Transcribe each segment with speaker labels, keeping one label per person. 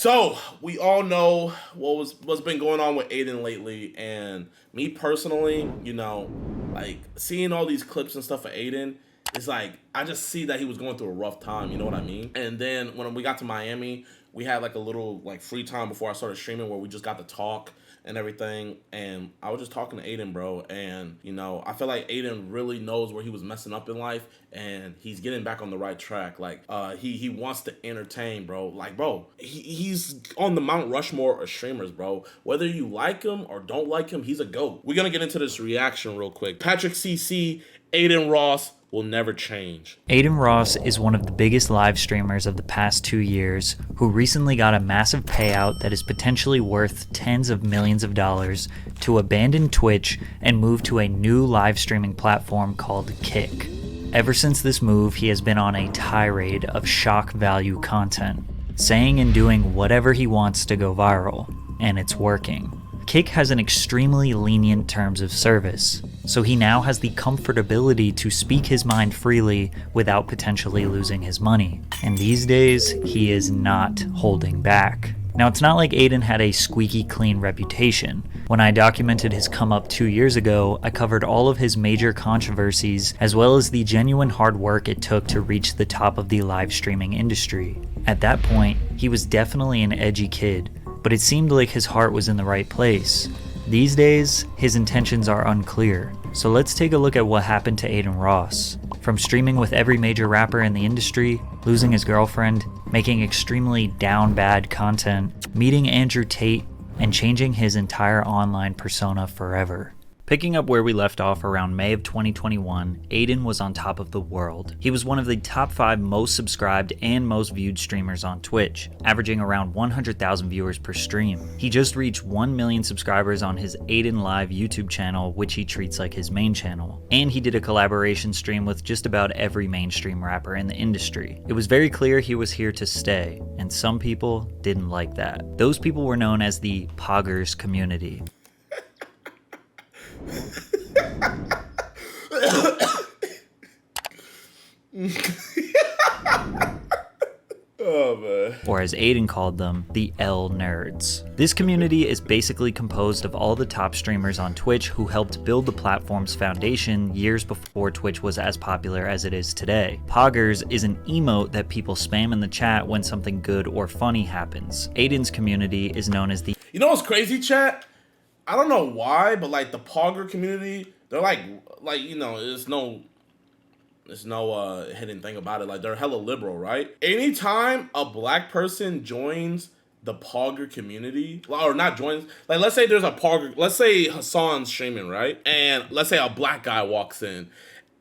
Speaker 1: So we all know what's been going on with Adin lately, and me personally, like seeing all these clips and stuff of Adin, it's like I just see that he was going through a rough time. You know what I mean? And then when we got to Miami, we had like a little like free time before I started streaming where we just got to talk and everything, and I was just talking to Adin, bro, and I feel like Adin really knows where he was messing up in life, and he's getting back on the right track. Like he wants to entertain, bro. Like, bro, he's on the Mount Rushmore of streamers, bro. Whether you like him or don't like him, he's a GOAT. We're gonna get into this reaction real quick. Patrick CC, Adin Ross will never change.
Speaker 2: Adin Ross is one of the biggest live streamers of the past 2 years who recently got a massive payout that is potentially worth tens of millions of dollars to abandon Twitch and move to a new live streaming platform called Kick. Ever since this move, he has been on a tirade of shock value content, saying and doing whatever he wants to go viral, and it's working. Kick has an extremely lenient terms of service, so he now has the comfortability to speak his mind freely without potentially losing his money. And these days, he is not holding back. Now, it's not like Adin had a squeaky clean reputation. When I documented his come up 2 years ago, I covered all of his major controversies as well as the genuine hard work it took to reach the top of the live streaming industry. At that point, he was definitely an edgy kid, but it seemed like his heart was in the right place. These days, his intentions are unclear. So let's take a look at what happened to Adin Ross. From streaming with every major rapper in the industry, losing his girlfriend, making extremely down bad content, meeting Andrew Tate, and changing his entire online persona forever. Picking up where we left off around May of 2021, Adin was on top of the world. He was one of the top 5 most subscribed and most viewed streamers on Twitch, averaging around 100,000 viewers per stream. He just reached 1 million subscribers on his Adin Live YouTube channel, which he treats like his main channel. And he did a collaboration stream with just about every mainstream rapper in the industry. It was very clear he was here to stay, and some people didn't like that. Those people were known as the Poggers community.
Speaker 1: Oh, man.
Speaker 2: Or as Adin called them, the L Nerds. This community is basically composed of all the top streamers on Twitch who helped build the platform's foundation years before Twitch was as popular as it is today. Poggers is an emote that people spam in the chat when something good or funny happens. Adin's community is known as the...
Speaker 1: You know what's crazy, chat? I don't know why, but like the Pogger community, they're like there's no hidden thing about it. Like they're hella liberal, right? Anytime a black person joins the Pogger community, or not joins, like let's say there's a Pogger, let's say Hassan's streaming, right? And let's say a black guy walks in,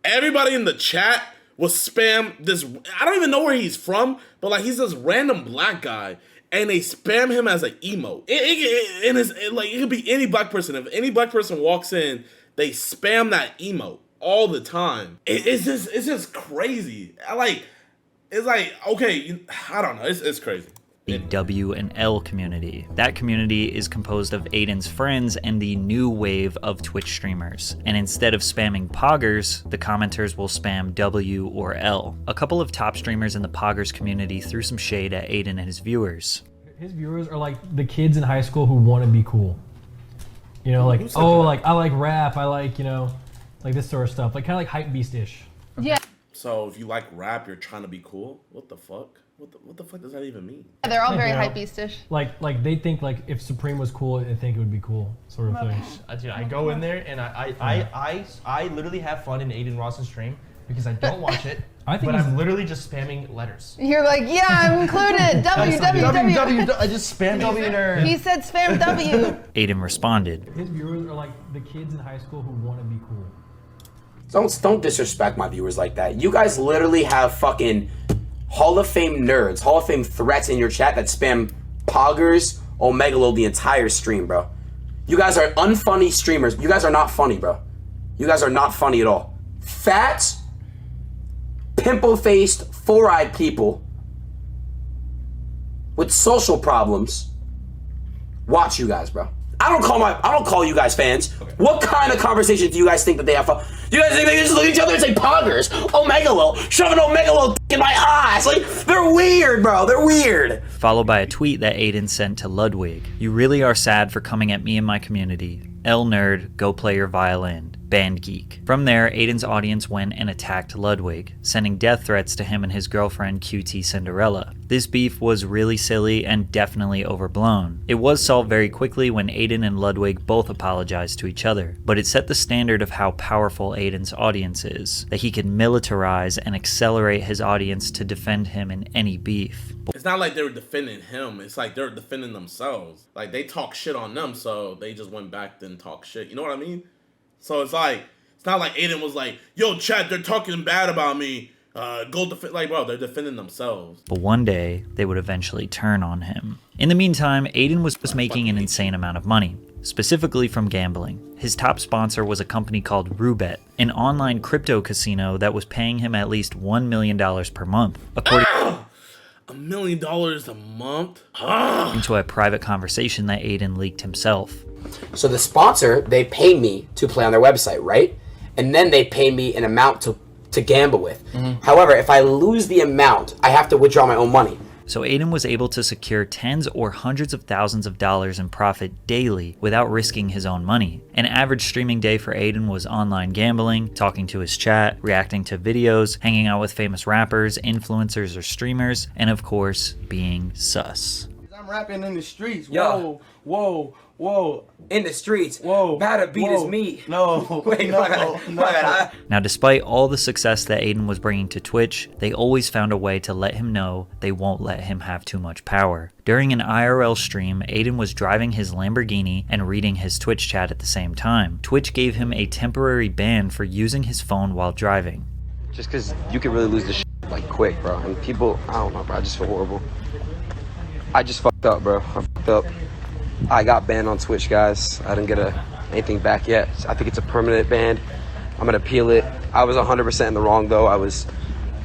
Speaker 1: everybody in the chat will spam this. I don't even know where he's from, but like he's this random black guy. And they spam him as an emote. It could be any black person. If any black person walks in, they spam that emote all the time. It's just crazy. It's like okay, I don't know. It's crazy.
Speaker 2: The W and L community. That community is composed of Adin's friends and the new wave of Twitch streamers. And instead of spamming Poggers, the commenters will spam W or L. A couple of top streamers in the Poggers community threw some shade at Adin and his viewers.
Speaker 3: His viewers are like the kids in high school who want to be cool. You know, like, oh, like I like rap, I like, like this sort of stuff. Like kind of like hype beast-ish.
Speaker 4: Yeah.
Speaker 1: So if you like rap, you're trying to be cool? What the fuck? What the fuck does that even mean?
Speaker 4: They're all very hype-beast-ish.
Speaker 3: Like they think like if Supreme was cool, they think it would be cool, sort of thing.
Speaker 5: Dude, I go in there and I literally have fun in Adin Ross's stream because I don't watch it. But I'm literally just spamming letters.
Speaker 4: You're like, yeah, I'm included. W.
Speaker 5: I just spam W nerd.
Speaker 4: He said spam W.
Speaker 2: Adin responded.
Speaker 3: His viewers are like the kids in high school who want to be cool.
Speaker 6: Don't disrespect my viewers like that. You guys literally have fucking Hall of Fame nerds, Hall of Fame threats in your chat that spam Poggers, Omegalo the entire stream, bro. You guys are unfunny streamers. You guys are not funny, bro. You guys are not funny at all. Fat, pimple-faced, four-eyed people with social problems. Watch you guys, bro. I don't call you guys fans. Okay. What kind of conversation do you guys think that they have? Do you guys think they just look at each other and say poggers? Omegalo, shove an Omegalo in my ass. Like, they're weird, bro. They're weird.
Speaker 2: Followed by a tweet that Adin sent to Ludwig. You really are sad for coming at me and my community. L nerd, go play your violin. Band geek. From there, Adin's audience went and attacked Ludwig, sending death threats to him and his girlfriend QT Cinderella. This beef was really silly and definitely overblown. It was solved very quickly when Adin and Ludwig both apologized to each other, but it set the standard of how powerful Adin's audience is, that he could militarize and accelerate his audience to defend him in any beef.
Speaker 1: It's not like they were defending him, it's like they're defending themselves. Like, they talk shit on them, so they just went back and talk shit. You know what I mean? So it's not like Adin was like, yo, chat, they're talking bad about me. Go defend. Like, bro, they're defending themselves.
Speaker 2: But one day, they would eventually turn on him. In the meantime, Adin was making an insane amount of money, specifically from gambling. His top sponsor was a company called Roobet, an online crypto casino that was paying him at least $1 million per month. According
Speaker 1: $1 million a month?
Speaker 2: to a private conversation that Adin leaked himself.
Speaker 6: So the sponsor, they pay me to play on their website, right? And then they pay me an amount to gamble with. Mm-hmm. However, if I lose the amount, I have to withdraw my own money.
Speaker 2: So Adin was able to secure tens or hundreds of thousands of dollars in profit daily without risking his own money. An average streaming day for Adin was online gambling, talking to his chat, reacting to videos, hanging out with famous rappers, influencers, or streamers, and of course, being sus.
Speaker 7: I'm rapping in the streets.
Speaker 6: Yo.
Speaker 7: Whoa.
Speaker 6: In the streets.
Speaker 7: Whoa.
Speaker 6: Batter beat is me.
Speaker 7: No.
Speaker 6: Wait,
Speaker 7: no.
Speaker 2: Now, despite all the success that Adin was bringing to Twitch, they always found a way to let him know they won't let him have too much power. During an IRL stream, Adin was driving his Lamborghini and reading his Twitch chat at the same time. Twitch gave him a temporary ban for using his phone while driving.
Speaker 8: Just because you can really lose the shit like quick, bro. And people, I don't know, bro. I just feel horrible. I just fucked up, bro. I fucked up. I got banned on Twitch, guys. I didn't get anything back yet. I think it's a permanent ban. I'm gonna appeal it. I was 100% in the wrong, though. I was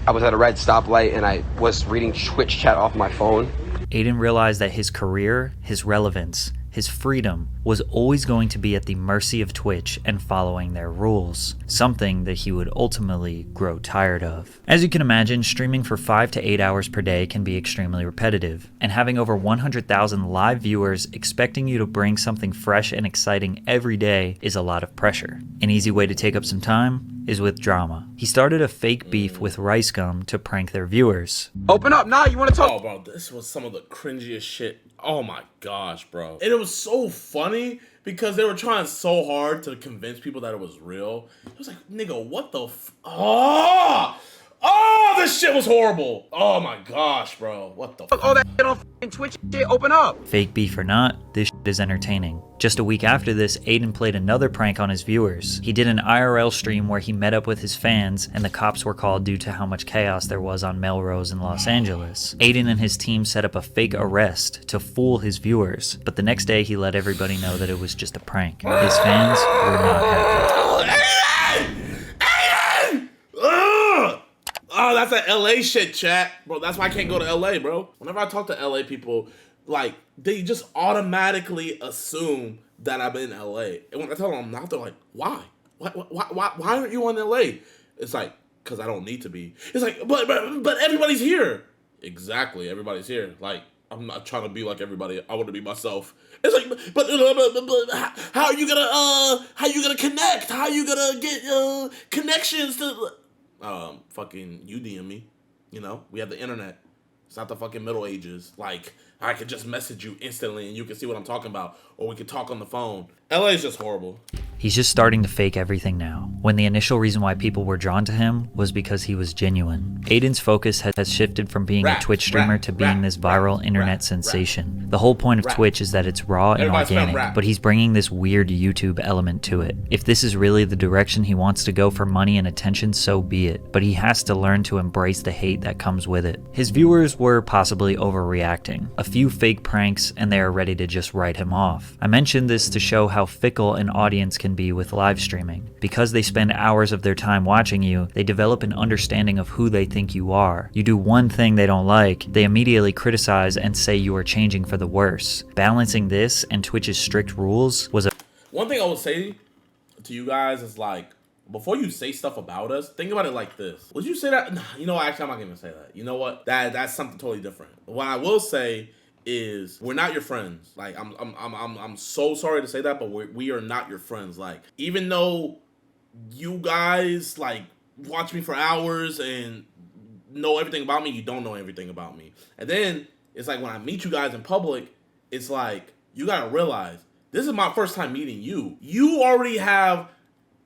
Speaker 8: at a red stoplight and I was reading Twitch chat off my phone.
Speaker 2: Adin realized that his career, his relevance, his freedom was always going to be at the mercy of Twitch and following their rules, something that he would ultimately grow tired of. As you can imagine, streaming for 5 to 8 hours per day can be extremely repetitive, and having over 100,000 live viewers expecting you to bring something fresh and exciting every day is a lot of pressure. An easy way to take up some time is with drama. He started a fake beef with Rice Gum to prank their viewers.
Speaker 6: Open up now, you wanna talk?
Speaker 1: Oh, bro, this was some of the cringiest shit. Oh my gosh, bro. And it was so funny because they were trying so hard to convince people that it was real. It was like, nigga, what the Oh, this shit was horrible. Oh my gosh, bro. What the fuck?
Speaker 6: All that shit on Twitch shit, open up.
Speaker 2: Fake beef or not, this shit is entertaining. Just a week after this, Adin played another prank on his viewers. He did an IRL stream where he met up with his fans and the cops were called due to how much chaos there was on Melrose in Los Angeles. Adin and his team set up a fake arrest to fool his viewers, but the next day he let everybody know that it was just a prank. His fans were not happy.
Speaker 1: Oh, that's that LA shit, chat. Bro, that's why I can't go to LA, bro. Whenever I talk to LA people, like, they just automatically assume that I'm in LA. And when I tell them I'm not, they're like, why? Why aren't you in LA? It's like, because I don't need to be. It's like, but everybody's here. Exactly, everybody's here. Like, I'm not trying to be like everybody. I want to be myself. It's like, but how are you gonna connect? How are you gonna get connections to? Fucking you DM me. You know, we have the internet. It's not the fucking Middle Ages. Like, I could just message you instantly and you can see what I'm talking about. Or we could talk on the phone. LA is just horrible.
Speaker 2: He's just starting to fake everything now, when the initial reason why people were drawn to him was because he was genuine. Adin's focus has shifted from being a Twitch streamer to being this viral internet sensation. The whole point of Twitch is that it's raw and organic, but he's bringing this weird YouTube element to it. If this is really the direction he wants to go for money and attention, so be it, but he has to learn to embrace the hate that comes with it. His viewers were possibly overreacting. A few fake pranks and they are ready to just write him off. I mentioned this to show how fickle an audience can can be with live streaming. Because they spend hours of their time watching you, they develop an understanding of who they think you are. You do one thing they don't like, they immediately criticize and say you are changing for the worse. Balancing this and Twitch's strict rules was a...
Speaker 1: One thing I would say to you guys is like, before you say stuff about us, think about it like this. Would you say that? Nah, you know what? Actually, I'm not gonna say that. You know what? That's something totally different. What I will say is we're not your friends. Like I'm so sorry to say that, but we are not your friends. Like, even though you guys like watch me for hours and know everything about me, you don't know everything about me. And then it's like when I meet you guys in public, it's like you gotta realize this is my first time meeting you. You already have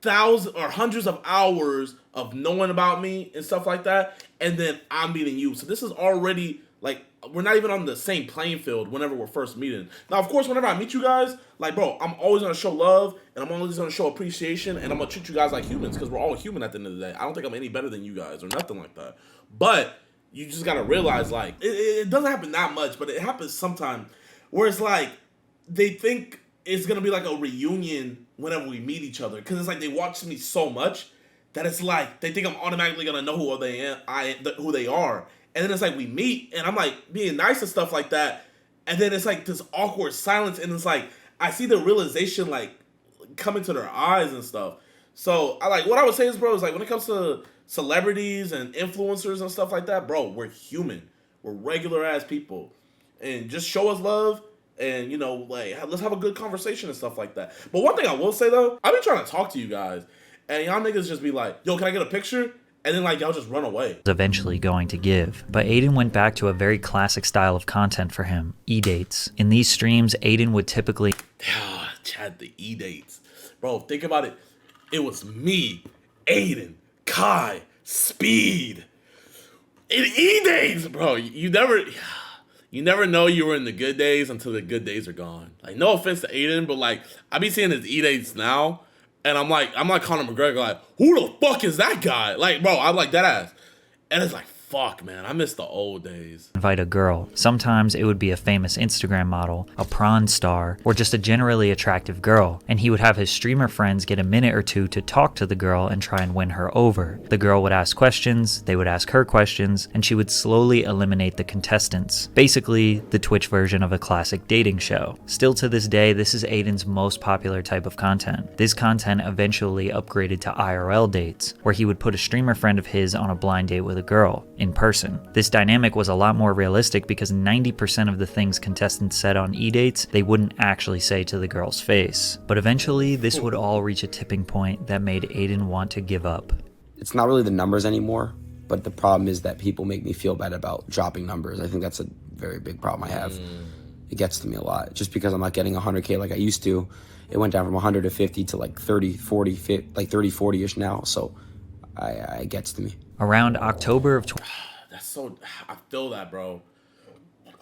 Speaker 1: thousands or hundreds of hours of knowing about me and stuff like that, and then I'm meeting you. So this is already like we're not even on the same playing field whenever we're first meeting. Now, of course, whenever I meet you guys, like, bro, I'm always gonna show love and I'm always gonna show appreciation and I'm gonna treat you guys like humans because we're all human at the end of the day. I don't think I'm any better than you guys or nothing like that. But you just gotta realize, like, it doesn't happen that much, but it happens sometime where it's like they think it's gonna be like a reunion whenever we meet each other, because it's like they watch me so much that it's like they think I'm automatically gonna know who they are, and then it's like we meet and I'm like being nice and stuff like that, and then it's like this awkward silence, and it's like I see the realization like come into their eyes and stuff. So I like what I would say is, bro, is like when it comes to celebrities and influencers and stuff like that, bro, we're human, we're regular ass people, and just show us love. And, you know, like, let's have a good conversation and stuff like that. But one thing I will say, though, I've been trying to talk to you guys, and y'all niggas just be like, yo, can I get a picture? And then, like, y'all just run away.
Speaker 2: Eventually going to give. But Adin went back to a very classic style of content for him, E-dates. In these streams, Adin would typically...
Speaker 1: Chad, the E-dates. Bro, think about it. It was me, Adin, Kai, Speed. In E-dates, bro. You never know you were in the good days until the good days are gone. Like, no offense to Adin, but like, I be seeing his E-dates now, and I'm like Conor McGregor, like, who the fuck is that guy? Like, bro, I'm like that ass. And it's like, fuck, man, I miss the old days.
Speaker 2: Invite a girl. Sometimes it would be a famous Instagram model, a prawn star, or just a generally attractive girl, and he would have his streamer friends get a minute or two to talk to the girl and try and win her over. The girl would ask questions, they would ask her questions, and she would slowly eliminate the contestants. Basically, the Twitch version of a classic dating show. Still to this day, this is Adin's most popular type of content. This content eventually upgraded to IRL dates, where he would put a streamer friend of his on a blind date with a girl. In person. This dynamic was a lot more realistic because 90% of the things contestants said on E-dates, they wouldn't actually say to the girl's face. But eventually, this would all reach a tipping point that made Adin want to give up.
Speaker 6: It's not really the numbers anymore, but the problem is that people make me feel bad about dropping numbers. I think that's a very big problem I have. It gets to me a lot. Just because I'm not getting 100K like I used to, it went down from 100 to 50 to like 30, 40, 50, like 30, 40-ish now. So it gets to me.
Speaker 2: Around October of...
Speaker 1: That's so... I feel that, bro.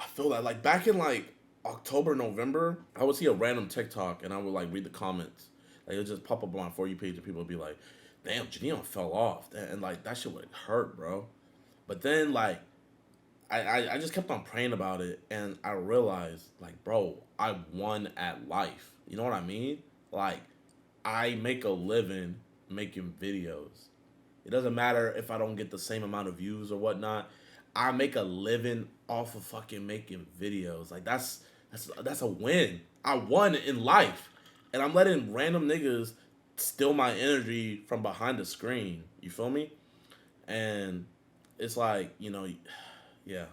Speaker 1: I feel that. Like, back in, like, October, November, I would see a random TikTok, and I would, like, read the comments. Like, it would just pop up on my For You page, and people would be like, damn, JiDion fell off. And, like, that shit would hurt, bro. But then, like, I just kept on praying about it, and I realized, like, bro, I won at life. You know what I mean? Like, I make a living making videos. It doesn't matter if I don't get the same amount of views or whatnot. I make a living off of fucking making videos. Like, that's a win. I won in life. And I'm letting random niggas steal my energy from behind the screen. You feel me? And it's like, you know, yeah.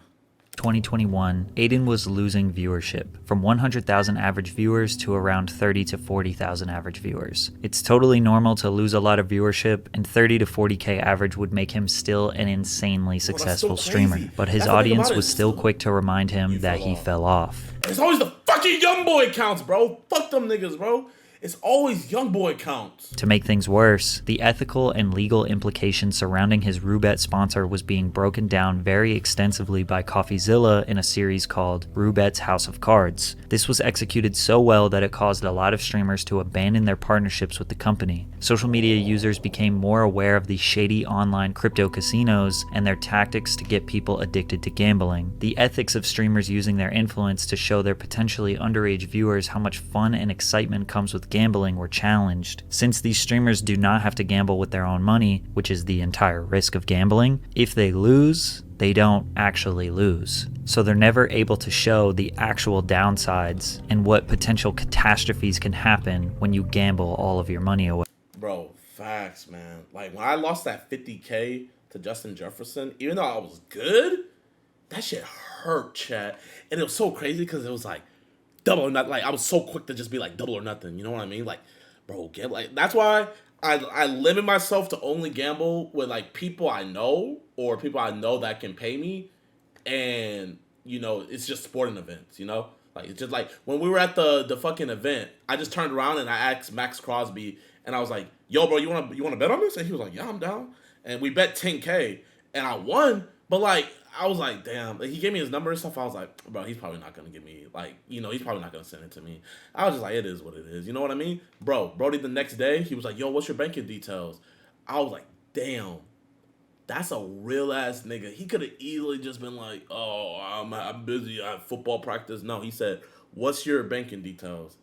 Speaker 2: 2021, Adin was losing viewership from 100,000 average viewers to around 30 to 40,000 average viewers. It's totally normal to lose a lot of viewership, and 30 to 40K average would make him still an insanely successful streamer. But his audience was still quick to remind him that he fell off.
Speaker 1: It's always the fucking young boy accounts, bro. Fuck them niggas, bro. It's always young boy accounts.
Speaker 2: To make things worse, the ethical and legal implications surrounding his Roobet sponsor was being broken down very extensively by CoffeeZilla in a series called Roobet's House of Cards. This was executed so well that it caused a lot of streamers to abandon their partnerships with the company. Social media users became more aware of the shady online crypto casinos and their tactics to get people addicted to gambling. The ethics of streamers using their influence to show their potentially underage viewers how much fun and excitement comes with gambling were challenged. Since these streamers do not have to gamble with their own money, which is the entire risk of gambling, if they lose, they don't actually lose. So they're never able to show the actual downsides and what potential catastrophes can happen when you gamble all of your money away.
Speaker 1: Bro, facts, man. Like, when I lost that 50K to Justin Jefferson, even though I was good, that shit hurt, chat. And it was so crazy because it was like double or nothing. Like, I was so quick to just be like double or nothing. You know what I mean? Like, bro, get like, that's why I limit myself to only gamble with like people I know or people I know that can pay me. And, you know, it's just sporting events, you know? Like, it's just like when we were at the fucking event, I just turned around and I asked Max Crosby, and I was like, yo, bro, you wanna bet on this? And he was like, yeah, I'm down. And we bet 10K and I won, but like, I was like, damn. Like, he gave me his number and stuff. I was like, bro, he's probably not gonna give me, like, you know, he's probably not gonna send it to me. I was just like, it is what it is. You know what I mean? Brody, the next day, he was like, yo, what's your banking details? I was like, damn, that's a real ass nigga. He could have easily just been like, oh, I'm busy. I have football practice. No, he said, what's your banking details?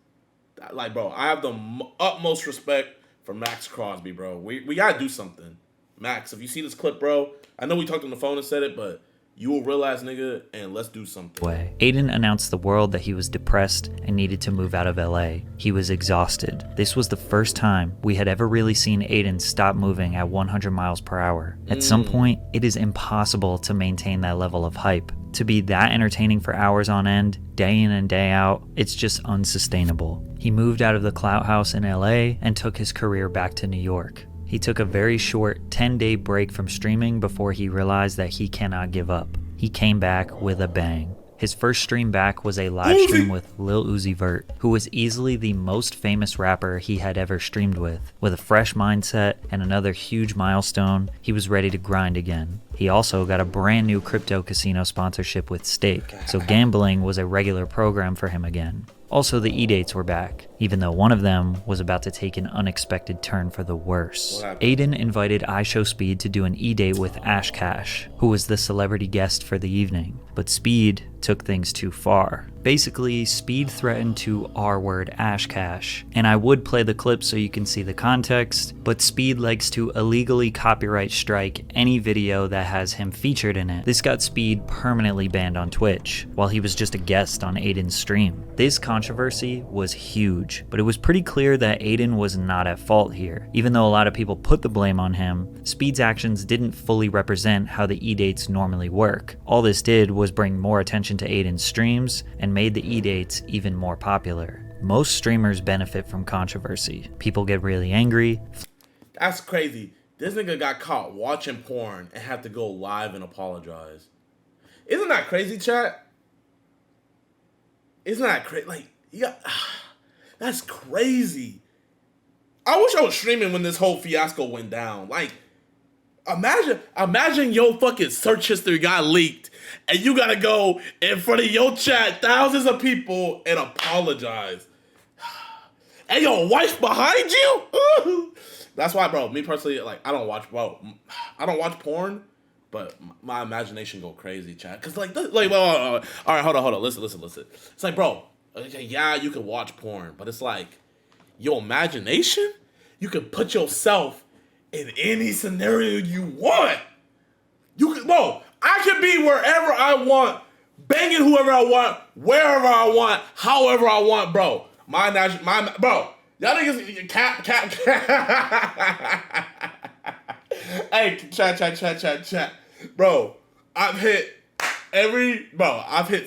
Speaker 1: Like, bro, I have the utmost respect for Max Crosby, bro. We gotta do something. Max, if you see this clip, bro, I know we talked on the phone and said it, but you a real ass nigga, and let's do something.
Speaker 2: Adin announced the world that he was depressed and needed to move out of LA. He was exhausted. This was the first time we had ever really seen Adin stop moving at 100 miles per hour. At some point, it is impossible to maintain that level of hype. To be that entertaining for hours on end, day in and day out, it's just unsustainable. He moved out of the Clout House in LA and took his career back to New York. He took a very short 10-day break from streaming before he realized that he cannot give up. He came back with a bang. His first stream back was a live stream with Lil Uzi Vert, who was easily the most famous rapper he had ever streamed with. With a fresh mindset and another huge milestone, he was ready to grind again. He also got a brand new crypto casino sponsorship with Stake, so gambling was a regular program for him again. Also, the E-dates were back, even though one of them was about to take an unexpected turn for the worse. Adin invited iShowSpeed to do an E-date with Ash Cash, who was the celebrity guest for the evening, but Speed took things too far. Basically, Speed threatened to R-word Ash Cash, and I would play the clip so you can see the context, but Speed likes to illegally copyright strike any video that has him featured in it. This got Speed permanently banned on Twitch, while he was just a guest on Adin's stream. This controversy was huge, but it was pretty clear that Adin was not at fault here. Even though a lot of people put the blame on him, Speed's actions didn't fully represent how the E-dates normally work. All this did was bring more attention to Adin's streams and made the E-dates even more popular. Most streamers benefit from controversy. People get really angry.
Speaker 1: That's crazy. This nigga got caught watching porn and had to go live and apologize. Isn't that crazy, chat? Isn't that crazy? Like, yeah, that's crazy. I wish I was streaming when this whole fiasco went down. Like, imagine your fucking search history got leaked and you gotta go in front of your chat, thousands of people, and apologize. And your wife behind you? That's why, bro, me personally, like, I don't watch porn, but my imagination go crazy, chat. Cause like, all right, hold on, listen. It's like, bro, okay, yeah, you can watch porn, but it's like, your imagination, you can put yourself in any scenario you want. You can, bro, I can be wherever I want, banging whoever I want, wherever I want, however I want, bro. Bro, y'all niggas, cap. Hey, chat. Bro, I've hit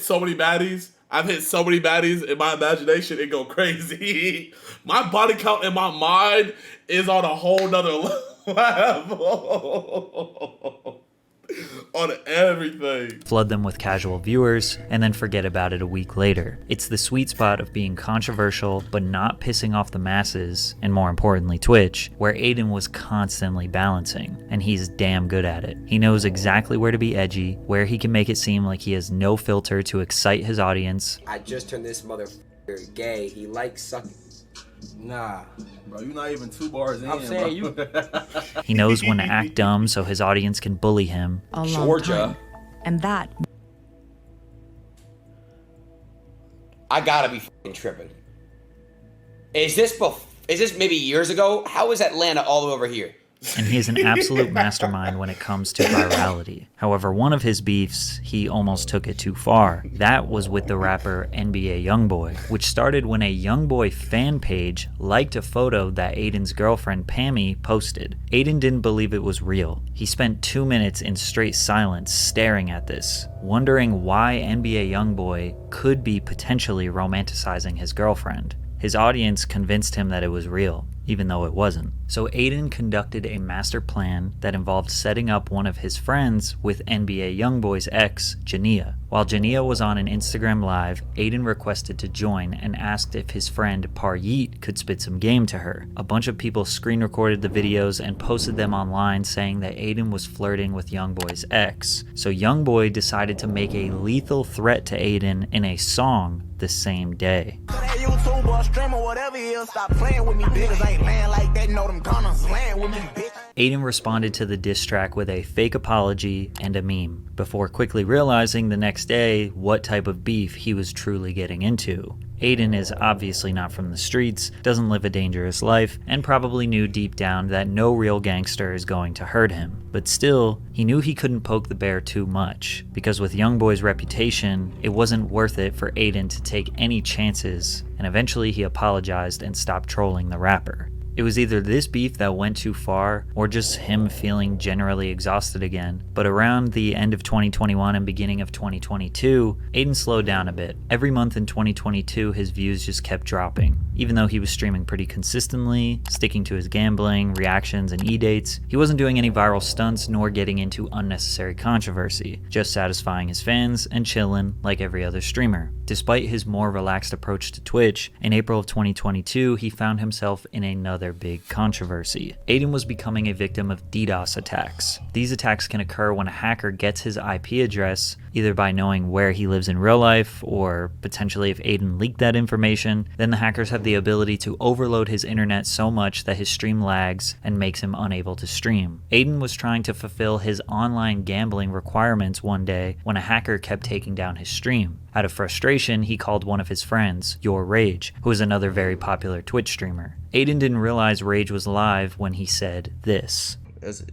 Speaker 1: so many baddies. I've hit so many baddies in my imagination, it go crazy. My body count in my mind is on a whole nother level. On everything.
Speaker 2: Flood them with casual viewers, and then forget about it a week later. It's the sweet spot of being controversial, but not pissing off the masses, and more importantly Twitch, where Adin was constantly balancing, and he's damn good at it. He knows exactly where to be edgy, where he can make it seem like he has no filter to excite his audience.
Speaker 8: I just turned this motherfucker gay. He likes sucking.
Speaker 7: Nah, bro, you're not even 2 bars in.
Speaker 5: I'm saying,
Speaker 7: bro.
Speaker 2: He knows when to act dumb so his audience can bully him.
Speaker 9: A long time. And that.
Speaker 8: I gotta be fucking tripping.
Speaker 6: Is this maybe years ago? How is Atlanta all the way over here?
Speaker 2: And he is an absolute mastermind when it comes to virality. However, one of his beefs, he almost took it too far. That was with the rapper NBA Youngboy, which started when a Youngboy fan page liked a photo that Adin's girlfriend Pammy posted. Adin didn't believe it was real. He spent 2 minutes in straight silence staring at this, wondering why NBA Youngboy could be potentially romanticizing his girlfriend. His audience convinced him that it was real, even though it wasn't. So Adin conducted a master plan that involved setting up one of his friends with NBA Youngboy's ex, Jania. While Jania was on an Instagram Live, Adin requested to join and asked if his friend Paryeet could spit some game to her. A bunch of people screen recorded the videos and posted them online saying that Adin was flirting with Youngboy's ex. So Youngboy decided to make a lethal threat to Adin in a song the same day. Adin responded to the diss track with a fake apology and a meme, before quickly realizing the next day what type of beef he was truly getting into. Adin is obviously not from the streets, doesn't live a dangerous life, and probably knew deep down that no real gangster is going to hurt him. But still, he knew he couldn't poke the bear too much, because with Youngboy's reputation, it wasn't worth it for Adin to take any chances, and eventually he apologized and stopped trolling the rapper. It was either this beef that went too far, or just him feeling generally exhausted again. But around the end of 2021 and beginning of 2022, Adin slowed down a bit. Every month in 2022, his views just kept dropping. Even though he was streaming pretty consistently, sticking to his gambling, reactions, and e-dates, he wasn't doing any viral stunts nor getting into unnecessary controversy, just satisfying his fans and chillin' like every other streamer. Despite his more relaxed approach to Twitch, in April of 2022, he found himself in another big controversy. Adin was becoming a victim of DDoS attacks. These attacks can occur when a hacker gets his IP address, either by knowing where he lives in real life, or potentially if Adin leaked that information, then the hackers have the ability to overload his internet so much that his stream lags and makes him unable to stream. Adin was trying to fulfill his online gambling requirements one day when a hacker kept taking down his stream. Out of frustration, he called one of his friends, Your Rage, who is another very popular Twitch streamer. Adin didn't realize Rage was live when he said this.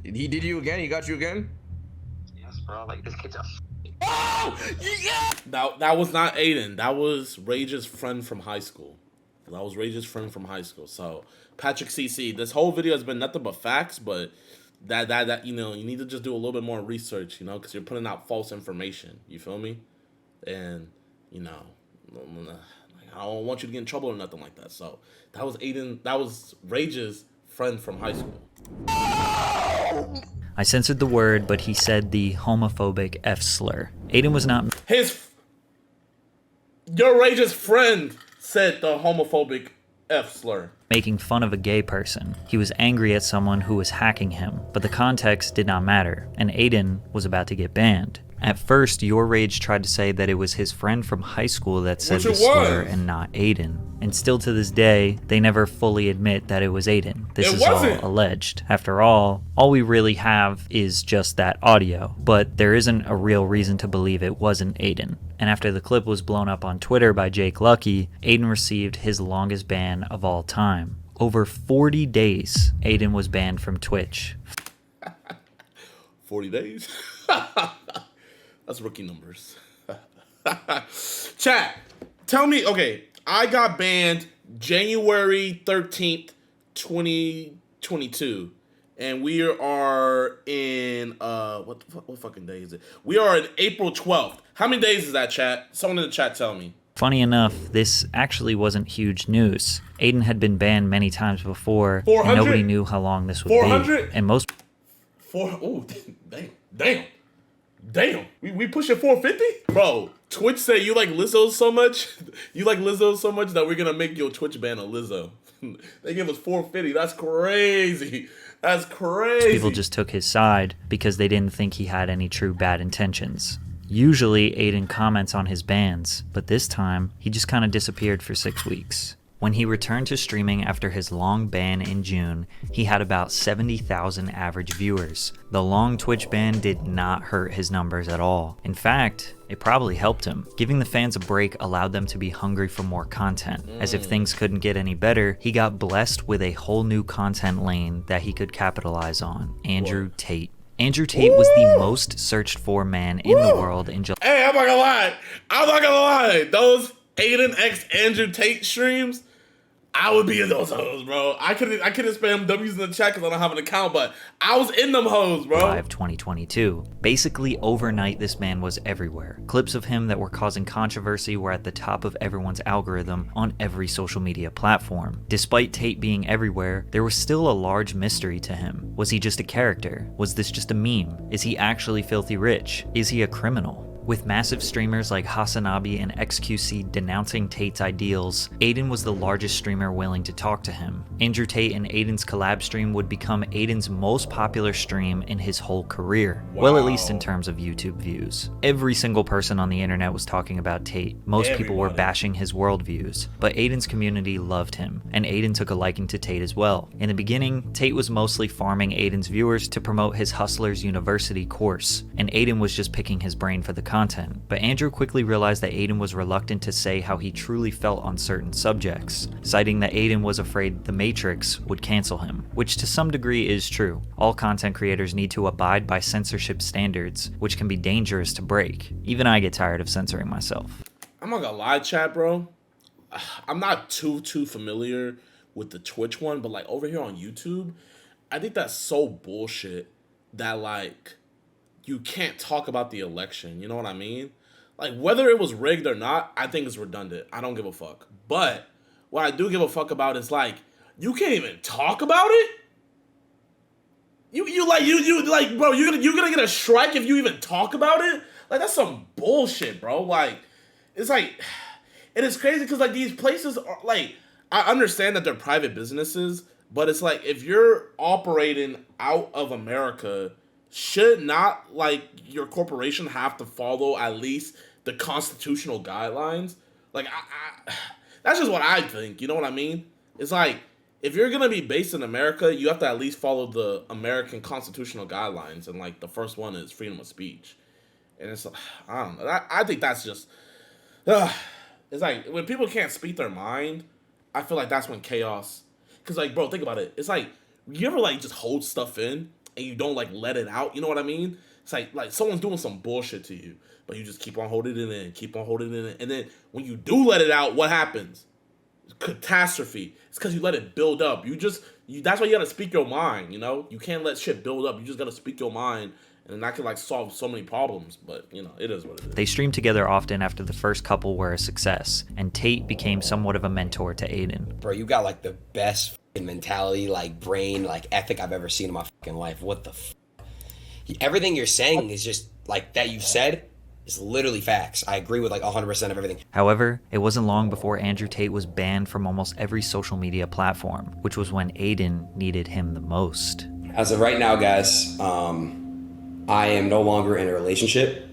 Speaker 8: He did you again? He got you again?
Speaker 10: Yes, bro. Like, this kid's a
Speaker 1: Oh! Yeah! That was not Adin. That was Rage's friend from high school. So, Patrick CC, this whole video has been nothing but facts, but that you know, you need to just do a little bit more research, you know, because you're putting out false information. You feel me? And, you know, I don't want you to get in trouble or nothing like that. So, that was Adin, that was Rage's friend from high school.
Speaker 2: I censored the word, but he said the homophobic F slur. Adin was not...
Speaker 1: Your Rage's friend said the homophobic F slur.
Speaker 2: Making fun of a gay person. He was angry at someone who was hacking him, but the context did not matter, and Adin was about to get banned. At first, Your Rage tried to say that it was his friend from high school that said the slur and not Adin. And still to this day, they never fully admit that it was Adin. This is all alleged. After all we really have is just that audio. But there isn't a real reason to believe it wasn't Adin. And after the clip was blown up on Twitter by Jake Lucky, Adin received his longest ban of all time. Over 40 days, Adin was banned from Twitch.
Speaker 1: 40 days? That's rookie numbers. Chat, tell me, okay, I got banned January 13th, 2022. And we are in, what fucking day is it? We are in April 12th. How many days is that, chat? Someone in the chat tell me.
Speaker 2: Funny enough, this actually wasn't huge news. Adin had been banned many times before,
Speaker 1: 400?
Speaker 2: and nobody knew how long this would
Speaker 1: 400?
Speaker 2: be. And most...
Speaker 1: Oh, damn. We pushing 450? Bro, Twitch said you like Lizzo so much. You like Lizzo so much that we're gonna make your Twitch ban a Lizzo. They give us 450. That's crazy. That's crazy.
Speaker 2: People just took his side because they didn't think he had any true bad intentions. Usually, Adin comments on his bans, but this time, he just kind of disappeared for 6 weeks. When he returned to streaming after his long ban in June, he had about 70,000 average viewers. The long Twitch ban did not hurt his numbers at all. In fact, it probably helped him. Giving the fans a break allowed them to be hungry for more content. As if things couldn't get any better, he got blessed with a whole new content lane that he could capitalize on: Andrew Tate. Andrew Tate was the most searched for man in the world in July.
Speaker 1: Hey, I'm not gonna lie. Those Adin x Andrew Tate streams, I would be in those hoes, bro. I couldn't spam W's in the chat because I don't have an account, but I was in them hoes, bro.
Speaker 2: July of 2022. Basically overnight, this man was everywhere. Clips of him that were causing controversy were at the top of everyone's algorithm on every social media platform. Despite Tate being everywhere, there was still a large mystery to him. Was he just a character? Was this just a meme? Is he actually filthy rich? Is he a criminal? With massive streamers like Hasanabi and XQC denouncing Tate's ideals, Adin was the largest streamer willing to talk to him. Andrew Tate and Adin's collab stream would become Adin's most popular stream in his whole career. Wow. Well, at least in terms of YouTube views. Every single person on the internet was talking about Tate. Most people were bashing his worldviews, but Adin's community loved him, and Adin took a liking to Tate as well. In the beginning, Tate was mostly farming Adin's viewers to promote his Hustlers University course, and Adin was just picking his brain for the content. But Andrew quickly realized that Adin was reluctant to say how he truly felt on certain subjects, citing that Adin was afraid The Matrix would cancel him, which to some degree is true. All content creators need to abide by censorship standards, which can be dangerous to break. Even I get tired of censoring myself.
Speaker 1: I'm not gonna lie, chat, bro. I'm not too familiar with the Twitch one, but like over here on YouTube, I think that's so bullshit that like you can't talk about the election. You know what I mean? Like, whether it was rigged or not, I think it's redundant. I don't give a fuck. But what I do give a fuck about is, like, you can't even talk about it? You like, bro, you're gonna get a strike if you even talk about it? Like, that's some bullshit, bro. Like, it's like, it is crazy because, like, these places are, like, I understand that they're private businesses, but it's like, if you're operating out of America, should not, like, your corporation have to follow at least the constitutional guidelines? Like, that's just what I think, you know what I mean? It's like, if you're going to be based in America, you have to at least follow the American constitutional guidelines, and, like, the first one is freedom of speech. And it's, I don't know, I think that's just, it's like, when people can't speak their mind, I feel like that's when chaos, because, like, bro, think about it. It's like, you ever, like, just hold stuff in, and you don't, like, let it out, you know what I mean? It's like someone's doing some bullshit to you, but you just keep on holding it in, keep on holding it in, and then when you do let it out, what happens? Catastrophe. It's because you let it build up. That's why you gotta speak your mind, you know? You can't let shit build up. You just gotta speak your mind, and that can, like, solve so many problems, but, you know, it is what it is.
Speaker 2: They streamed together often after the first couple were a success, and Tate became somewhat of a mentor to Adin.
Speaker 11: Bro, you got, like, the best mentality, like, brain, like, ethic I've ever seen in my fucking life. What the everything you're saying is just, like, that you said is literally facts. I agree with, like, 100% of everything.
Speaker 2: However, it wasn't long before Andrew Tate was banned from almost every social media platform, which was when Adin needed him the most.
Speaker 11: As of right now, guys, I am no longer in a relationship.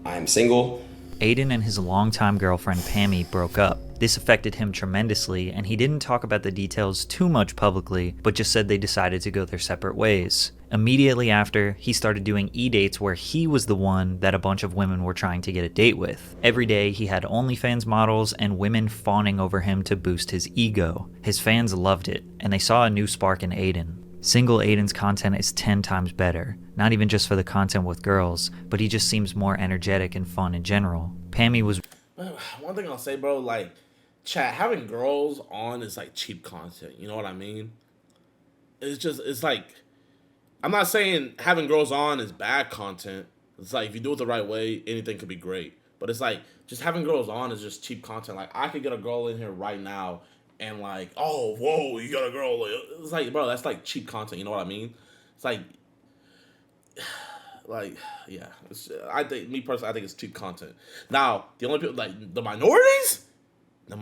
Speaker 11: I am single.
Speaker 2: Adin and his longtime girlfriend Pammy broke up. This affected him tremendously, and he didn't talk about the details too much publicly, but just said they decided to go their separate ways. Immediately after, he started doing e-dates where he was the one that a bunch of women were trying to get a date with. Every day, he had OnlyFans models and women fawning over him to boost his ego. His fans loved it, and they saw a new spark in Adin. Single Adin's content is 10 times better, not even just for the content with girls, but he just seems more energetic and fun in general. Pammy was...
Speaker 1: One thing I'll say, bro, like, chat, having girls on is, like, cheap content, you know what I mean? It's like, I'm not saying having girls on is bad content. It's like, if you do it the right way, anything could be great. But it's like, just having girls on is just cheap content. Like, I could get a girl in here right now and, like, oh, whoa, you got a girl. It's like, bro, that's, like, cheap content, you know what I mean? It's like, yeah. I think, me personally, I think it's cheap content. Now, the only people, like, the minorities, no,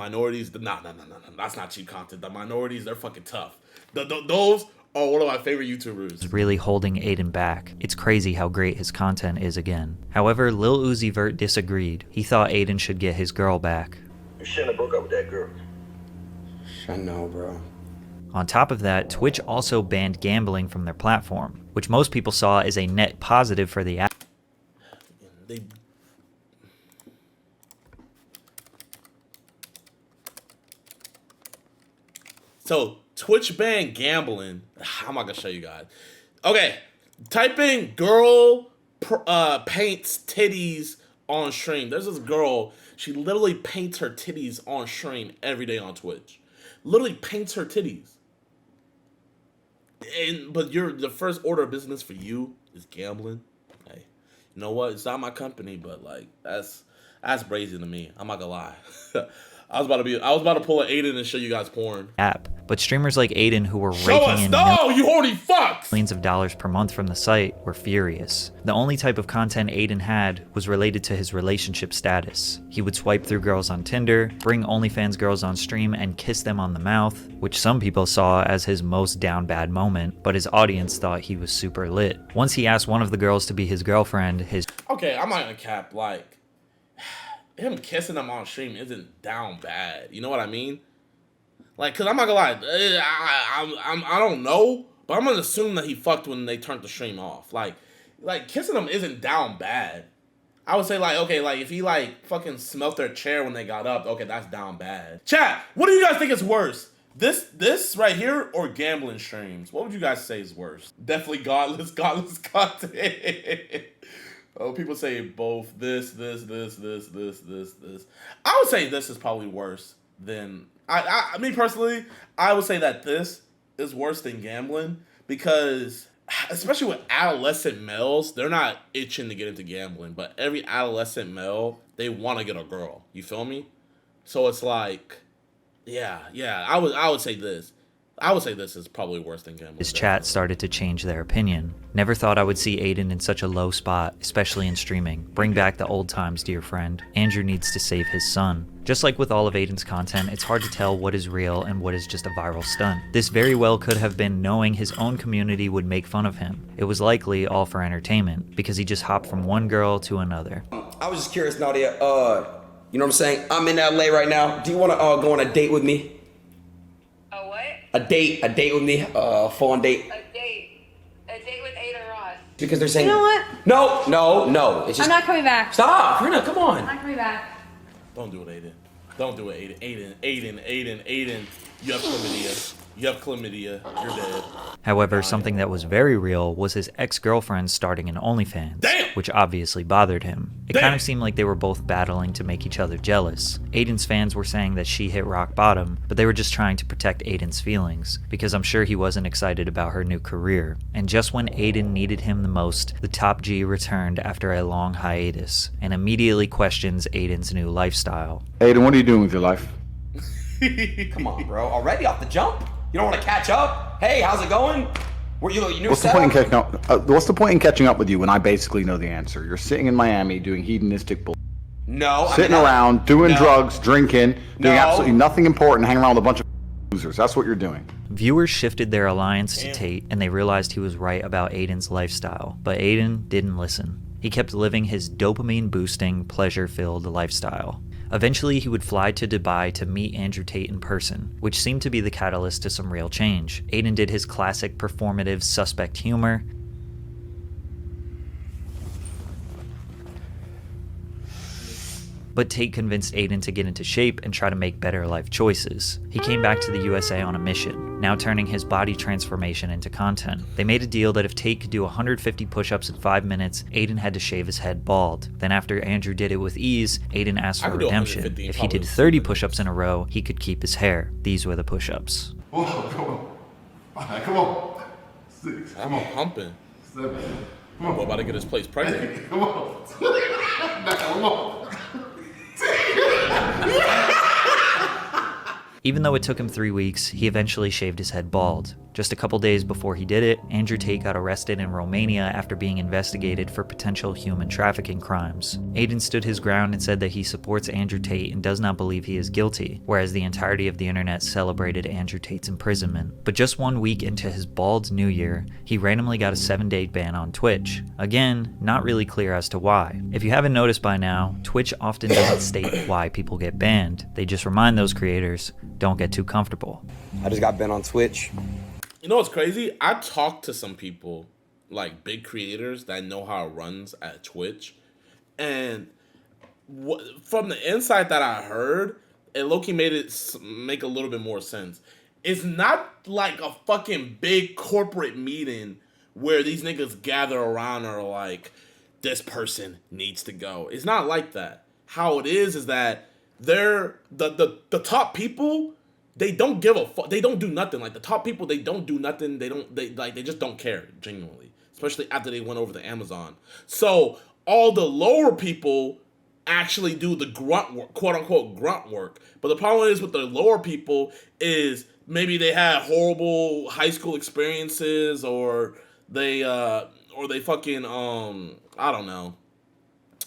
Speaker 1: that's not cheap content. The minorities, they're fucking tough. Those are one of my favorite YouTubers.
Speaker 2: Really holding Adin back. It's crazy how great his content is again. However, Lil Uzi Vert disagreed. He thought Adin should get his girl back.
Speaker 12: You shouldn't have broke up with that girl.
Speaker 6: I know, bro.
Speaker 2: On top of that, Twitch also banned gambling from their platform, which most people saw as a net positive for the app.
Speaker 1: So Twitch banned gambling. I'm not gonna show you guys. Okay, type in girl paints titties on stream. There's this girl. She literally paints her titties on stream every day on Twitch. Literally paints her titties. But the first order of business for you is gambling. Hey, you know what? It's not my company, but like that's brazen to me. I'm not gonna lie. I was about to pull an Adin and show you guys porn.
Speaker 2: But streamers like Adin, who were raking in
Speaker 1: you horny fucks!
Speaker 2: millions of dollars per month from the site, were furious. The only type of content Adin had was related to his relationship status. He would swipe through girls on Tinder, bring OnlyFans girls on stream, and kiss them on the mouth, which some people saw as his most down bad moment, but his audience thought he was super lit. Once he asked one of the girls to be his girlfriend,
Speaker 1: Okay, I'm not gonna cap, like, him kissing them on stream isn't down bad. You know what I mean? Like, cause I'm not gonna lie, I don't know, but I'm gonna assume that he fucked when they turned the stream off. Like kissing them isn't down bad. I would say like, okay, like if he like fucking smelt their chair when they got up, okay, that's down bad. Chat, what do you guys think is worse? This right here or gambling streams? What would you guys say is worse? Definitely godless content. Oh, people say both. This. I would say this is probably worse than I mean personally. I would say that this is worse than gambling because, especially with adolescent males, they're not itching to get into gambling. But every adolescent male, they want to get a girl. You feel me? So it's like, yeah. I would say this. I would say this is probably worse than gambling.
Speaker 2: His chat started to change their opinion. Never thought I would see Adin in such a low spot, especially in streaming. Bring back the old times, dear friend. Andrew needs to save his son. Just like with all of Adin's content, it's hard to tell what is real and what is just a viral stunt. This very well could have been knowing his own community would make fun of him. It was likely all for entertainment, because he just hopped from one girl to another.
Speaker 11: I was just curious, Nadia, you know what I'm saying? I'm in LA right now. Do you want to go on a date with me?
Speaker 12: A what?
Speaker 11: A date with me, full-on date.
Speaker 12: A date with Adin Ross.
Speaker 11: Because they're saying,
Speaker 12: You know what?
Speaker 11: No. It's just,
Speaker 12: I'm not coming back.
Speaker 11: Stop, Rina, come on.
Speaker 12: I'm not coming back.
Speaker 1: Don't do it, Adin. Don't do it, Adin. You have chlamydia. You're dead.
Speaker 2: However, something that was very real was his ex-girlfriend starting an OnlyFans, which obviously bothered him. It kind of seemed like they were both battling to make each other jealous. Adin's fans were saying that she hit rock bottom, but they were just trying to protect Adin's feelings, because I'm sure he wasn't excited about her new career. And just when Adin needed him the most, the top G returned after a long hiatus, and immediately questions Adin's new lifestyle.
Speaker 13: Adin, what are you doing with your life?
Speaker 11: Come on, bro. Already off the jump? You don't want to catch up? Hey, how's it going? What's
Speaker 13: the point in catching up? What's the point in catching up with you when I basically know the answer? You're sitting in Miami doing hedonistic bull.
Speaker 11: No.
Speaker 13: Sitting around, doing drugs, drinking, doing absolutely nothing important, hanging around with a bunch of losers. That's what you're doing.
Speaker 2: Viewers shifted their alliance to Tate, and they realized he was right about Adin's lifestyle. But Adin didn't listen. He kept living his dopamine-boosting, pleasure-filled lifestyle. Eventually, he would fly to Dubai to meet Andrew Tate in person, which seemed to be the catalyst to some real change. Adin did his classic performative suspect humor, but Tate convinced Adin to get into shape and try to make better life choices. He came back to the USA on a mission, now turning his body transformation into content. They made a deal that if Tate could do 150 push-ups in 5 minutes, Adin had to shave his head bald. Then after Andrew did it with ease, Adin asked for redemption. If he did 30 push-ups in a row, he could keep his hair. These were the push-ups.
Speaker 14: Come on. Come on. 6.
Speaker 1: I'm humping.
Speaker 14: 7.
Speaker 1: Come on. We're about to get his place pregnant.
Speaker 14: 8. Come on. Come on.
Speaker 2: Even though it took him 3 weeks, he eventually shaved his head bald. Just a couple days before he did it, Andrew Tate got arrested in Romania after being investigated for potential human trafficking crimes. Adin stood his ground and said that he supports Andrew Tate and does not believe he is guilty, whereas the entirety of the internet celebrated Andrew Tate's imprisonment. But just 1 week into his bald new year, he randomly got a 7-day ban on Twitch. Again, not really clear as to why. If you haven't noticed by now, Twitch often doesn't state why people get banned. They just remind those creators, don't get too comfortable.
Speaker 11: I just got banned on Twitch.
Speaker 1: You know what's crazy? I talked to some people, like big creators that know how it runs at Twitch, and from the insight that I heard, it low-key made it make a little bit more sense. It's not like a fucking big corporate meeting where these niggas gather around and are like, this person needs to go. It's not like that. How it is that they're the top people. They don't give a fuck. They don't do nothing. Like the top people, they don't do nothing. They just don't care, genuinely. Especially after they went over to Amazon. So all the lower people actually do the grunt work, quote unquote grunt work. But the problem is with the lower people is maybe they had horrible high school experiences, or they fucking I don't know.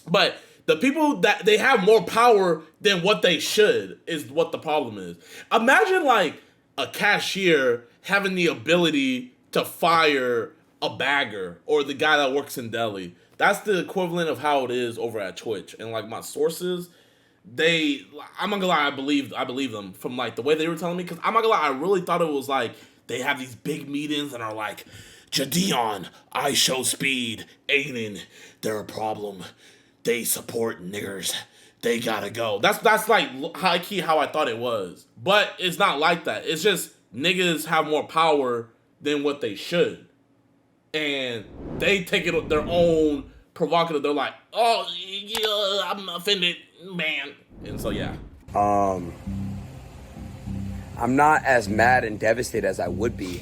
Speaker 1: But the people that they have more power than what they should is what the problem is. Imagine like a cashier having the ability to fire a bagger or the guy that works in deli. That's the equivalent of how it is over at Twitch. And like my sources, I'm not gonna lie, I believe them from like the way they were telling me, because I'm not gonna lie, I really thought it was like they have these big meetings and are like, JiDion, I show speed, Adin, they're a problem. They support niggers. They gotta go. That's like high key how I thought it was. But it's not like that. It's just niggas have more power than what they should. And they take it their own provocative. They're like, oh, yeah, I'm offended, man. And so, yeah.
Speaker 11: I'm not as mad and devastated as I would be,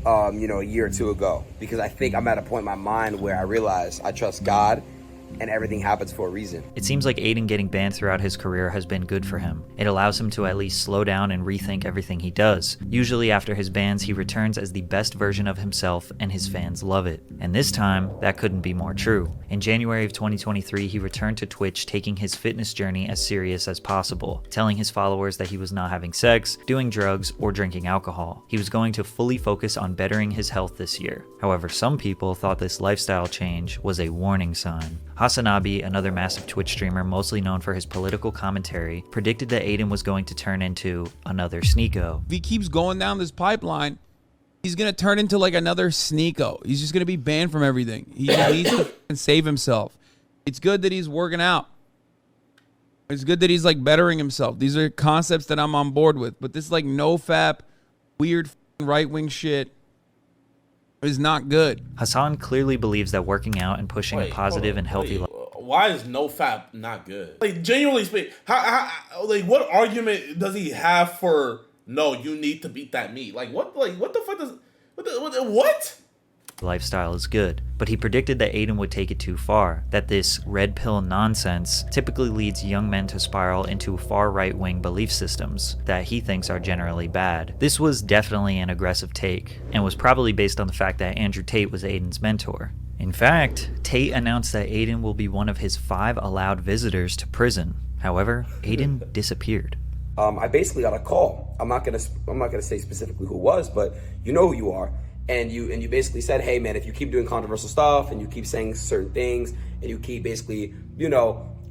Speaker 11: a year or two ago. Because I think I'm at a point in my mind where I realize I trust God, and everything happens for a reason.
Speaker 2: It seems like Adin getting banned throughout his career has been good for him. It allows him to at least slow down and rethink everything he does. Usually after his bans, he returns as the best version of himself, and his fans love it. And this time, that couldn't be more true. In January of 2023, he returned to Twitch, taking his fitness journey as serious as possible, telling his followers that he was not having sex, doing drugs, or drinking alcohol. He was going to fully focus on bettering his health this year. However, some people thought this lifestyle change was a warning sign. Hasanabi, another massive Twitch streamer mostly known for his political commentary, predicted that Adin was going to turn into another Sneeko.
Speaker 15: If he keeps going down this pipeline, he's going to turn into like another Sneeko. He's just going to be banned from everything. He needs to save himself. It's good that he's working out. It's good that he's like bettering himself. These are concepts that I'm on board with. But this like no-fap, weird right-wing shit is not good.
Speaker 2: Hassan clearly believes that working out and pushing a positive and healthy life.
Speaker 1: Why is no fap not good? Like, genuinely speaking, what argument does he have for no? You need to beat that meat. Like, what the fuck does what?
Speaker 2: Lifestyle is good, but he predicted that Adin would take it too far, that this red pill nonsense typically leads young men to spiral into far right-wing belief systems that he thinks are generally bad. This was definitely an aggressive take, and was probably based on the fact that Andrew Tate was Adin's mentor. In fact, Tate announced that Adin will be one of his 5 allowed visitors to prison. However, Adin disappeared.
Speaker 11: I basically got a call. I'm not gonna say specifically who it was, but you know who you are. And you basically said, hey man, if you keep doing controversial stuff and you keep saying certain things and you keep basically,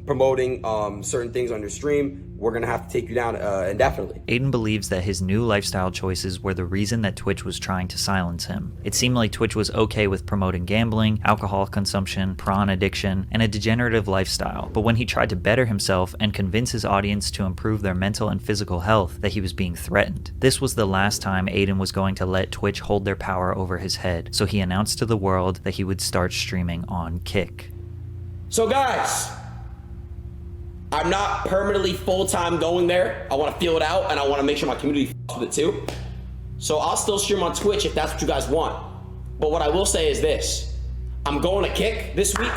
Speaker 11: promoting certain things on your stream, we're gonna have to take you down indefinitely.
Speaker 2: Adin believes that his new lifestyle choices were the reason that Twitch was trying to silence him. It seemed like Twitch was okay with promoting gambling, alcohol consumption, prawn addiction, and a degenerative lifestyle. But when he tried to better himself and convince his audience to improve their mental and physical health, that he was being threatened. This was the last time Adin was going to let Twitch hold their power over his head, so he announced to the world that he would start streaming on Kick.
Speaker 6: So guys, I'm not permanently full-time going there. I want to feel it out, and I want to make sure my community f***s with it too. So I'll still stream on Twitch if that's what you guys want. But what I will say is this. I'm going to Kick this week.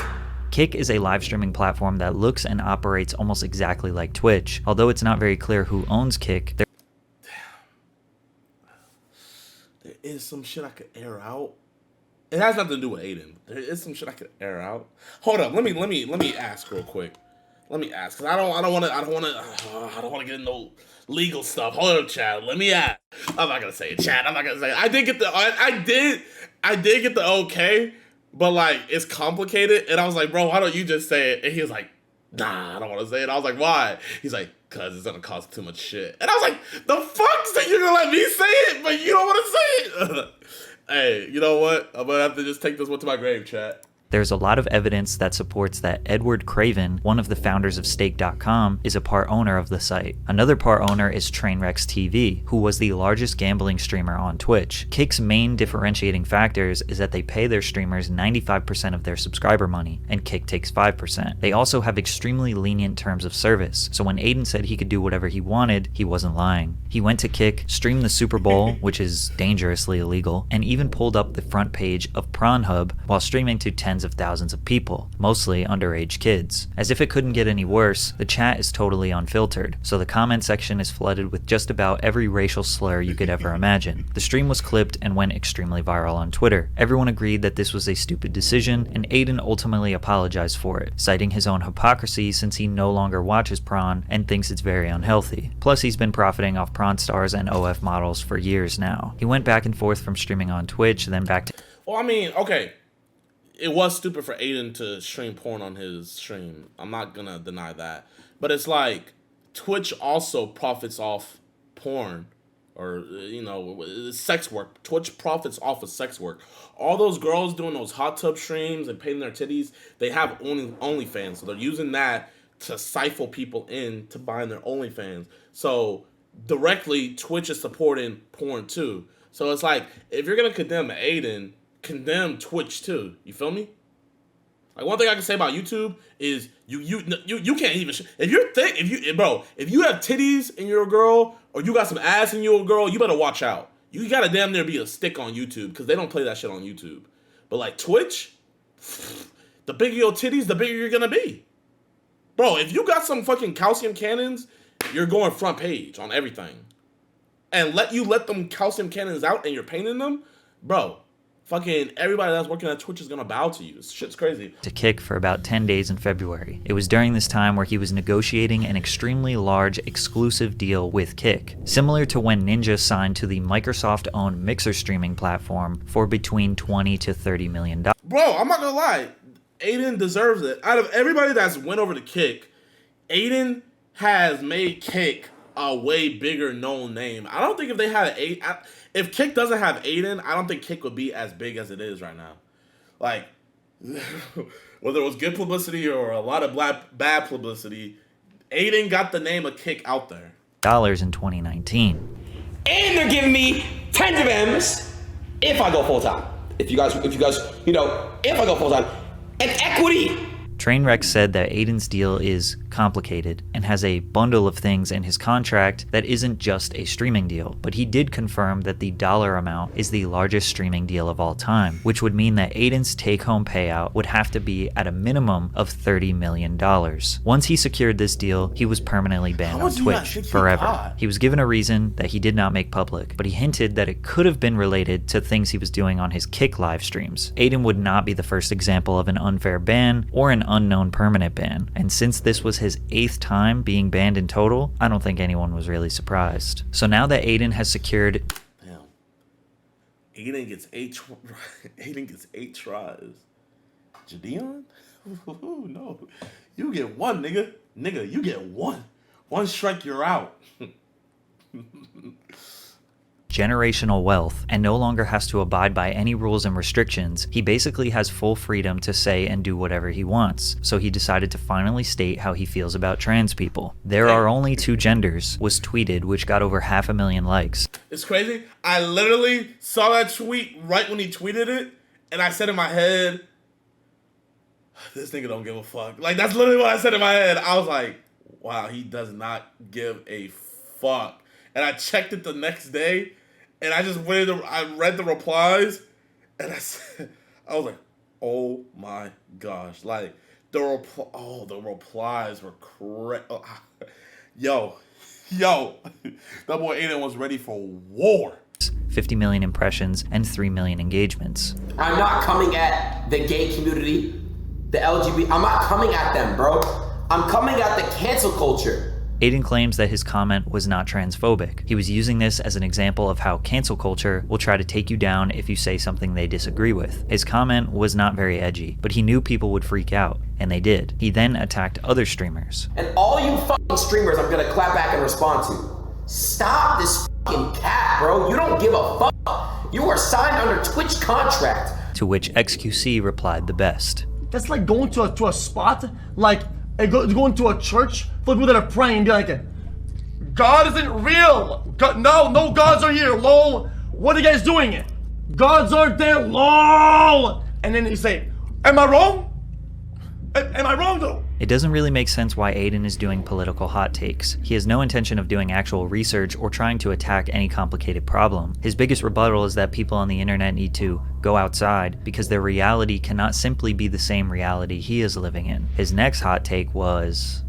Speaker 2: Kick is a live streaming platform that looks and operates almost exactly like Twitch. Although it's not very clear who owns Kick,
Speaker 1: is some shit I could air out. It has nothing to do with Adin. There is some shit I could air out. Hold up, let me ask real quick. Let me ask, cause I don't want to get into no legal stuff. Hold up, Chad. Let me ask. I'm not gonna say it, Chad. I'm not gonna say it. I did get the okay, but like it's complicated. And I was like, bro, why don't you just say it? And he was like, nah, I don't want to say it. I was like, why? He's like, cause it's gonna cost too much shit. And I was like, the fuck? So you're gonna let me say it, but you don't want to say it? Hey, you know what? I'm gonna have to just take this one to my grave, chat.
Speaker 2: There's a lot of evidence that supports that Edward Craven, one of the founders of Stake.com, is a part owner of the site. Another part owner is Trainwrecks TV, who was the largest gambling streamer on Twitch. Kick's main differentiating factors is that they pay their streamers 95% of their subscriber money, and Kick takes 5%. They also have extremely lenient terms of service, so when Adin said he could do whatever he wanted, he wasn't lying. He went to Kick, streamed the Super Bowl, which is dangerously illegal, and even pulled up the front page of Pornhub while streaming to tens of thousands of people, mostly underage kids. As if it couldn't get any worse, the chat is totally unfiltered, so the comment section is flooded with just about every racial slur you could ever imagine. The stream was clipped and went extremely viral on Twitter. Everyone agreed that this was a stupid decision, and Adin ultimately apologized for it, citing his own hypocrisy since he no longer watches prawn and thinks it's very unhealthy. Plus, he's been profiting off prawn stars and OF models for years now. He went back and forth from streaming on Twitch, then back to...
Speaker 1: Well, I mean, okay. It was stupid for Adin to stream porn on his stream. I'm not gonna deny that. But it's like, Twitch also profits off porn. Or, you know, sex work. Twitch profits off of sex work. All those girls doing those hot tub streams and painting their titties, they have OnlyFans. So they're using that to siphon people in to buying their OnlyFans. So directly, Twitch is supporting porn too. So it's like, if you're gonna condemn Adin, condemn Twitch too. You feel me? Like, one thing I can say about YouTube is you can't even if you have titties in your girl or you got some ass in your girl, you better watch out. You gotta damn near be a stick on YouTube because they don't play that shit on YouTube. But like Twitch, the bigger your titties, the bigger you're gonna be. Bro, if you got some fucking calcium cannons, you're going front page on everything. And let them calcium cannons out and you're painting them, bro. Fucking everybody that's working at Twitch is gonna bow to you. This shit's crazy.
Speaker 2: To Kick for about 10 days in February. It was during this time where he was negotiating an extremely large exclusive deal with Kick, similar to when Ninja signed to the Microsoft-owned Mixer streaming platform for between $20 to $30 million.
Speaker 1: Bro, I'm not gonna lie. Adin deserves it. Out of everybody that's went over to Kick, Adin has made Kick a way bigger known name. I don't think if they had if Kick doesn't have Adin, I don't think Kick would be as big as it is right now. Like, whether it was good publicity or a lot of bad publicity, Adin got the name of Kick out there.
Speaker 2: In 2019.
Speaker 11: And they're giving me tens of M's if I go full time. If you guys, you know, if I go full time, and equity.
Speaker 2: Trainwreck said that Adin's deal is complicated and has a bundle of things in his contract that isn't just a streaming deal, but he did confirm that the dollar amount is the largest streaming deal of all time, which would mean that Adin's take-home payout would have to be at a minimum of $30 million. Once he secured this deal, he was permanently banned on Twitch forever. He was given a reason that he did not make public, but he hinted that it could have been related to things he was doing on his Kick live streams. Adin would not be the first example of an unfair ban or an unknown permanent ban, and since this was his 8th time being banned in total, I don't think anyone was really surprised. So now that Adin has secured...
Speaker 1: Damn. Adin gets 8 tries. JiDion? No. You get one, nigga. Nigga, you get one. One strike, you're out.
Speaker 2: generational wealth and no longer has to abide by any rules and restrictions, he basically has full freedom to say and do whatever he wants. So he decided to finally state how he feels about trans people. There are only 2 genders was tweeted, which got over 500,000 likes.
Speaker 1: It's crazy. I literally saw that tweet right when he tweeted it, and I said in my head, this nigga don't give a fuck. Like, that's literally what I said in my head. I was like, wow, he does not give a fuck. And I checked it the next day, and I just went in, I read the replies, and I was like, oh my gosh. Like, the replies were crazy. Yo, that boy Adin was ready for war.
Speaker 2: 50 million impressions and 3 million engagements.
Speaker 6: I'm not coming at the gay community, the LGBT. I'm not coming at them, bro. I'm coming at the cancel culture.
Speaker 2: Adin claims that his comment was not transphobic. He was using this as an example of how cancel culture will try to take you down if you say something they disagree with. His comment was not very edgy, but he knew people would freak out, and they did. He then attacked other streamers.
Speaker 6: And all you fucking streamers I'm gonna clap back and respond to. Stop this fucking cap, bro. You don't give a fuck. You are signed under Twitch contract.
Speaker 2: To which XQC replied the best.
Speaker 16: That's like going to a spot, like going to a church for people that are praying and be like, God isn't real. God, no gods are here, lol. What are you guys doing? Gods aren't there, lol. And then you say, am I wrong? Am I wrong though?
Speaker 2: It doesn't really make sense why Adin is doing political hot takes. He has no intention of doing actual research or trying to attack any complicated problem. His biggest rebuttal is that people on the internet need to go outside because their reality cannot simply be the same reality he is living in. His next hot take was...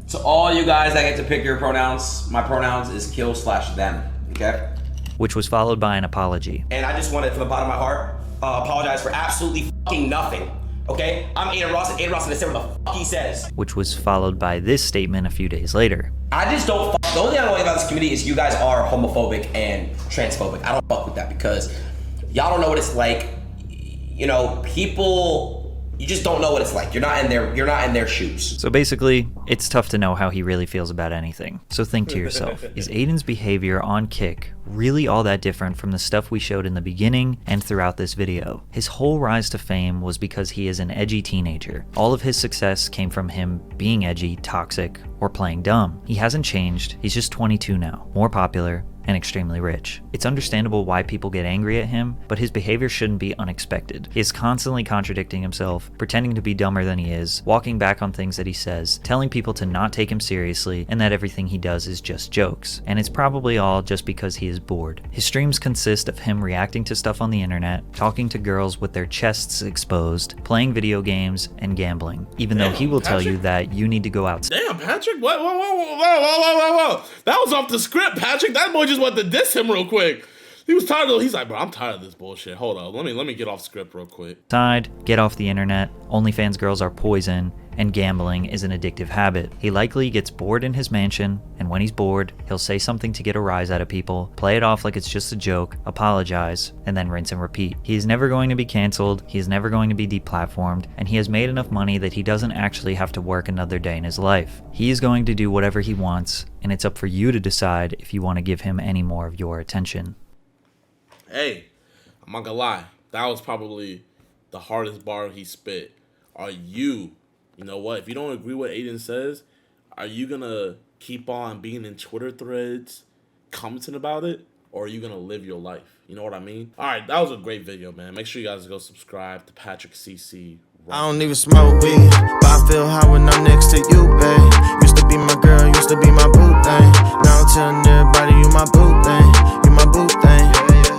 Speaker 6: To all you guys that get to pick your pronouns, my pronouns is kill/them, okay?
Speaker 2: Which was followed by an apology.
Speaker 6: And I just wanted from the bottom of my heart, apologize for absolutely fucking nothing. Okay, I'm Adin Ross, and Adin Ross is gonna say what the fuck he says.
Speaker 2: Which was followed by this statement a few days later.
Speaker 6: I just don't fuck. The only thing I don't like about this community is you guys are homophobic and transphobic. I don't fuck with that because y'all don't know what it's like. You know, people, you just don't know what it's like. You're not in their shoes.
Speaker 2: So basically, it's tough to know how he really feels about anything. So think to yourself, is Adin's behavior on Kick really all that different from the stuff we showed in the beginning and throughout this video? His whole rise to fame was because he is an edgy teenager. All of his success came from him being edgy, toxic, or playing dumb. He hasn't changed, he's just 22 now, more popular, and extremely rich. It's understandable why people get angry at him, but his behavior shouldn't be unexpected. He is constantly contradicting himself, pretending to be dumber than he is, walking back on things that he says, telling people to not take him seriously, and that everything he does is just jokes. And it's probably all just because he is bored. His streams consist of him reacting to stuff on the internet, talking to girls with their chests exposed, playing video games, and gambling. Even though he will tell you that you need to go outside.
Speaker 1: Damn, Patrick, what? Whoa. That was off the script, Patrick. That boy just wanted to diss him real quick. He was tired of, he's like, bro, I'm tired of this bullshit. Hold on, let me get off script real quick.
Speaker 2: Get off the internet, OnlyFans girls are poison, and gambling is an addictive habit. He likely gets bored in his mansion, and when he's bored, he'll say something to get a rise out of people, play it off like it's just a joke, apologize, and then rinse and repeat. He is never going to be canceled, he is never going to be deplatformed, and he has made enough money that he doesn't actually have to work another day in his life. He is going to do whatever he wants, and it's up for you to decide if you want to give him any more of your attention.
Speaker 1: Hey, I'm not gonna lie, that was probably the hardest bar he spit. You know what, if you don't agree with what Adin says, are you gonna keep on being in Twitter threads commenting about it, or are you gonna live your life? You know what I mean? Alright, that was a great video, man. Make sure you guys go subscribe to Patrick CC.
Speaker 17: I don't even smoke weed, but I feel high when I'm next to you, babe. Used to be my girl,